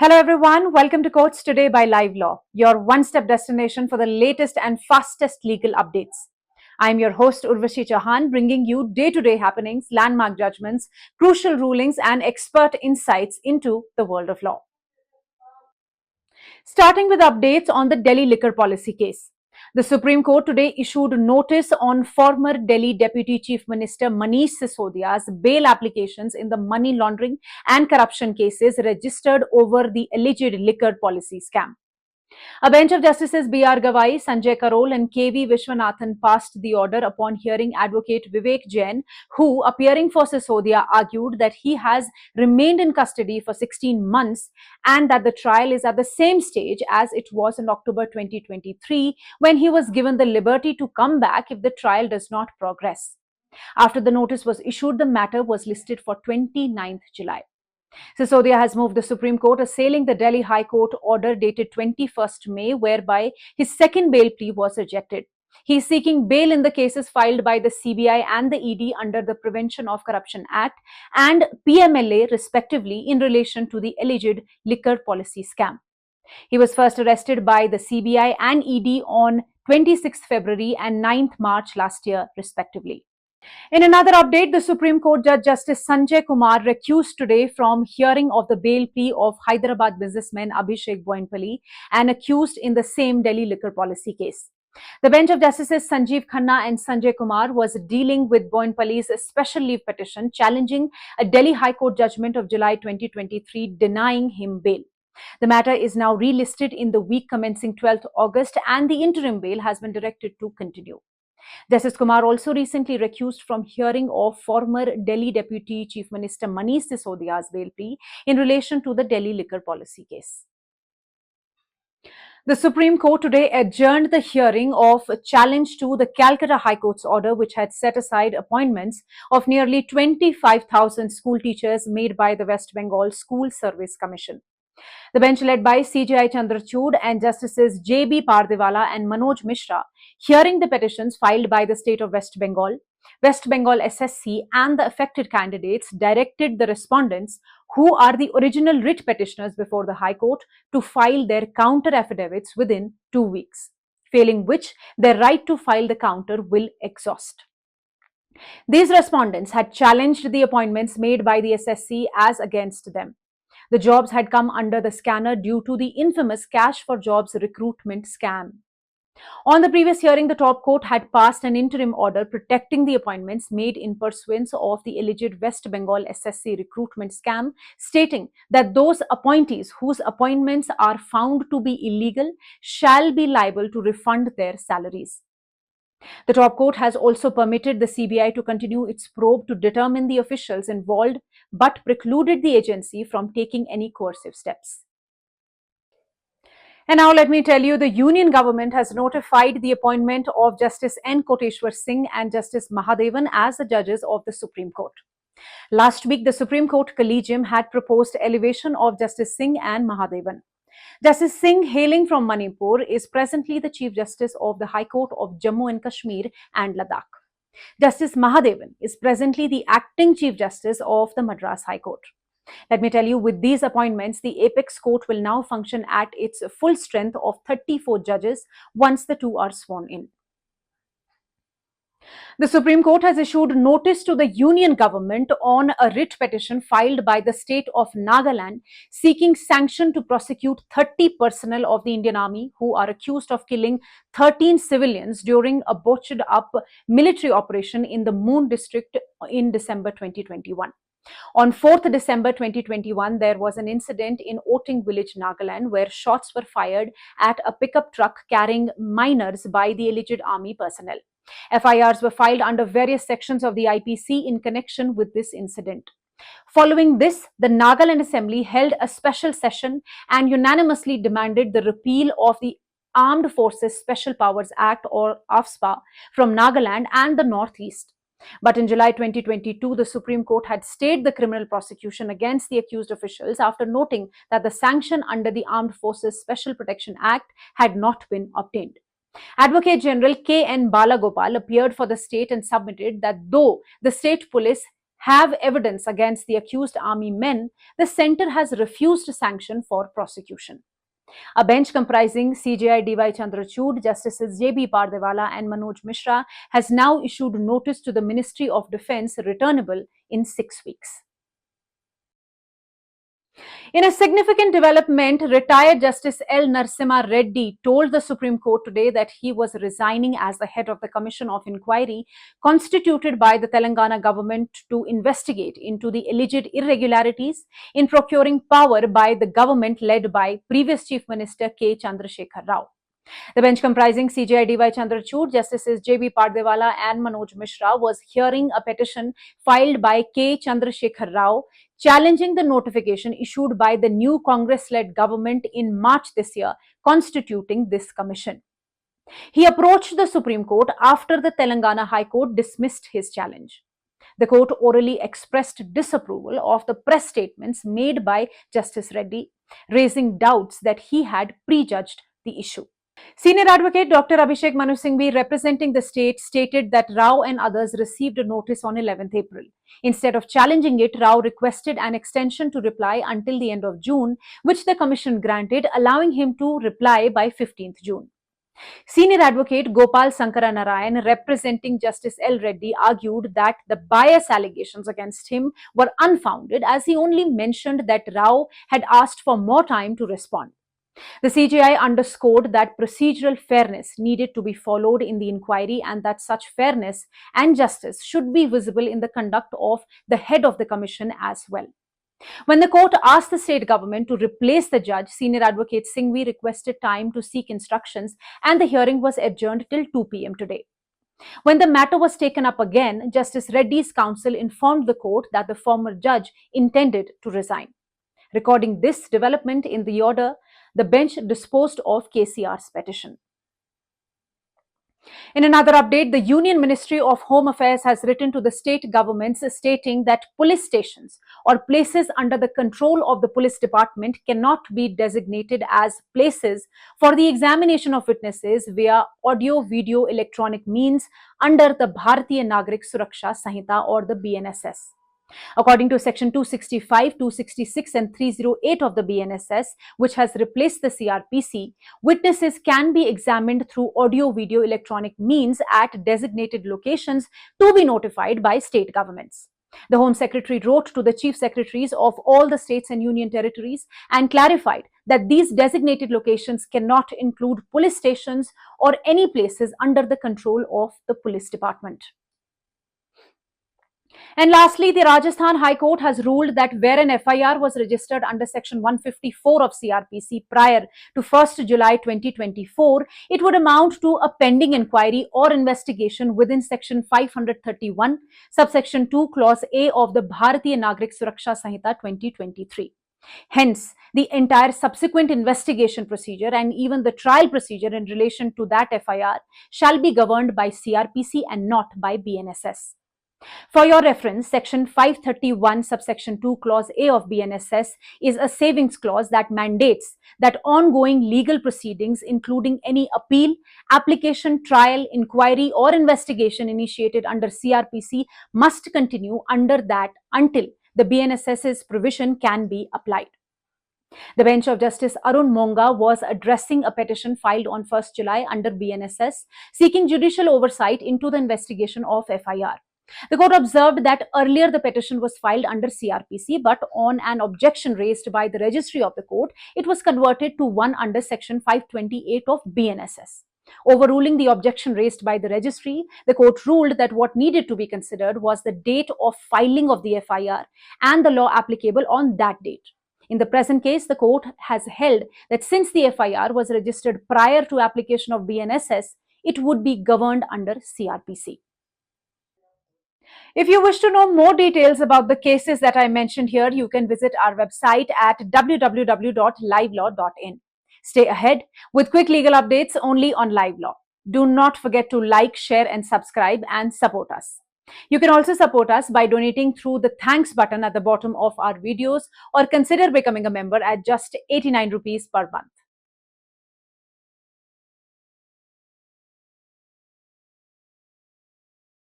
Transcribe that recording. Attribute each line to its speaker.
Speaker 1: Hello everyone, welcome to Courts Today by Live Law, your one-step destination for the latest and fastest legal updates. I'm your host Urvashi Chauhan, bringing you day-to-day happenings, landmark judgments, crucial rulings and expert insights into the world of law. Starting with updates on the Delhi liquor policy case. The Supreme Court today issued notice on former Delhi Deputy Chief Minister Manish Sisodia's bail applications in the money laundering and corruption cases registered over the alleged liquor policy scam. A bench of Justices B.R. Gawai, Sanjay Karol and K.V. Vishwanathan passed the order upon hearing Advocate Vivek Jain, who, appearing for Sisodia, argued that he has remained in custody for 16 months and that the trial is at the same stage as it was in October 2023 when he was given the liberty to come back if the trial does not progress. After the notice was issued, the matter was listed for 29th July. Sisodia has moved the Supreme Court, assailing the Delhi High Court order dated 21st May, whereby his second bail plea was rejected. He is seeking bail in the cases filed by the CBI and the ED under the Prevention of Corruption Act and PMLA, respectively, in relation to the alleged liquor policy scam. He was first arrested by the CBI and ED on 26 February and 9th March last year, respectively. In another update, the Supreme Court Judge Justice Sanjay Kumar recused today from hearing of the bail plea of Hyderabad businessman Abhishek Boinpally, an accused in the same Delhi liquor policy case. The bench of Justices Sanjeev Khanna and Sanjay Kumar was dealing with Boinpally's special leave petition challenging a Delhi High Court judgment of July 2023 denying him bail. The matter is now relisted in the week commencing 12th August and the interim bail has been directed to continue. Justice Kumar also recently recused from hearing of former Delhi Deputy Chief Minister Manish Sisodia's bail plea in relation to the Delhi liquor policy case. The Supreme Court today adjourned the hearing of a challenge to the Calcutta High Court's order, which had set aside appointments of nearly 25,000 school teachers made by the West Bengal School Service Commission. The bench led by CJI Chandrachud and Justices J.B. Pardiwala and Manoj Mishra, hearing the petitions filed by the state of West Bengal SSC and the affected candidates, directed the respondents, who are the original writ petitioners before the High Court, to file their counter affidavits within 2 weeks, failing which their right to file the counter will exhaust. These respondents had challenged the appointments made by the SSC as against them. The jobs had come under the scanner due to the infamous Cash for Jobs recruitment scam. On the previous hearing, the top court had passed an interim order protecting the appointments made in pursuance of the alleged West Bengal SSC recruitment scam, stating that those appointees whose appointments are found to be illegal shall be liable to refund their salaries. The top court has also permitted the CBI to continue its probe to determine the officials involved, but precluded the agency from taking any coercive steps. And now let me tell you, the Union government has notified the appointment of Justice N. Koteshwar Singh and Justice Mahadevan as the judges of the Supreme Court. Last week, the Supreme Court Collegium had proposed elevation of Justice Singh and Mahadevan. Justice Singh, hailing from Manipur, is presently the Chief Justice of the High Court of Jammu and Kashmir and Ladakh. Justice Mahadevan is presently the acting Chief Justice of the Madras High Court. Let me tell you, with these appointments, the Apex Court will now function at its full strength of 34 judges once the two are sworn in. The Supreme Court has issued notice to the Union government on a writ petition filed by the state of Nagaland seeking sanction to prosecute 30 personnel of the Indian Army who are accused of killing 13 civilians during a botched up military operation in the Moon district in December 2021. On 4th December 2021, there was an incident in Oting village, Nagaland, where shots were fired at a pickup truck carrying minors by the alleged army personnel. FIRs were filed under various sections of the IPC in connection with this incident. Following this, the Nagaland Assembly held a special session and unanimously demanded the repeal of the Armed Forces Special Powers Act, or AFSPA, from Nagaland and the Northeast. But in July 2022, the Supreme Court had stayed the criminal prosecution against the accused officials after noting that the sanction under the Armed Forces Special Protection Act had not been obtained. Advocate General K.N. Balagopal appeared for the state and submitted that though the state police have evidence against the accused army men, the center has refused sanction for prosecution. A bench comprising CJI DY Chandrachud, Justices JB Pardewala and Manoj Mishra has now issued notice to the Ministry of Defence returnable in 6 weeks. In a significant development, retired Justice L. Narasimha Reddy told the Supreme Court today that he was resigning as the head of the Commission of Inquiry constituted by the Telangana government to investigate into the alleged irregularities in procuring power by the government led by previous Chief Minister K. Chandrasekhar Rao. The bench comprising CJI DY Chandrachud, Justices JB Pardewala and Manoj Mishra was hearing a petition filed by K. Chandrasekhar Rao challenging the notification issued by the new Congress-led government in March this year, constituting this commission. He approached the Supreme Court after the Telangana High Court dismissed his challenge. The court orally expressed disapproval of the press statements made by Justice Reddy, raising doubts that he had prejudged the issue. Senior advocate Dr. Abhishek Manu Singhvi, representing the state, stated that Rao and others received a notice on 11th April. Instead of challenging it, Rao requested an extension to reply until the end of June, which the commission granted, allowing him to reply by 15th June. Senior advocate Gopal Sankara Narayan, representing Justice L. Reddy, argued that the bias allegations against him were unfounded as he only mentioned that Rao had asked for more time to respond. The CJI underscored that procedural fairness needed to be followed in the inquiry and that such fairness and justice should be visible in the conduct of the head of the commission as well. When the court asked the state government to replace the judge, Senior Advocate Singhvi requested time to seek instructions and the hearing was adjourned till 2 p.m. today. When the matter was taken up again, Justice Reddy's counsel informed the court that the former judge intended to resign. Recording this development in the order, the bench disposed of KCR's petition. In another update, the Union Ministry of Home Affairs has written to the state governments stating that police stations or places under the control of the police department cannot be designated as places for the examination of witnesses via audio, video, electronic means under the Bharatiya Nagrik Suraksha Sanhita or the BNSS. According to Section 265, 266 and 308 of the BNSS, which has replaced the CRPC, witnesses can be examined through audio, video, electronic means at designated locations to be notified by state governments. The Home Secretary wrote to the Chief Secretaries of all the states and union territories and clarified that these designated locations cannot include police stations or any places under the control of the police department. And lastly, the Rajasthan High Court has ruled that where an FIR was registered under Section 154 of CRPC prior to 1st July 2024, it would amount to a pending inquiry or investigation within Section 531, subsection 2, Clause A of the Bharatiya Nagrik Suraksha Sanhita 2023. Hence, the entire subsequent investigation procedure and even the trial procedure in relation to that FIR shall be governed by CRPC and not by BNSS. For your reference, Section 531, subsection 2, Clause A of BNSS is a savings clause that mandates that ongoing legal proceedings, including any appeal, application, trial, inquiry, or investigation initiated under CRPC, must continue under that until the BNSS's provision can be applied. The bench of Justice Arun Monga was addressing a petition filed on 1st July under BNSS, seeking judicial oversight into the investigation of FIR. The court observed that earlier the petition was filed under CRPC, but on an objection raised by the registry of the court, it was converted to one under Section 528 of BNSS. Overruling the objection raised by the registry, the court ruled that what needed to be considered was the date of filing of the FIR and the law applicable on that date. In the present case, the court has held that since the FIR was registered prior to application of BNSS, it would be governed under CRPC. If you wish to know more details about the cases that I mentioned here, you can visit our website at www.livelaw.in. Stay ahead with quick legal updates only on Live Law. Do not forget to like, share and subscribe and support us. You can also support us by donating through the thanks button at the bottom of our videos or consider becoming a member at just 89 rupees per month.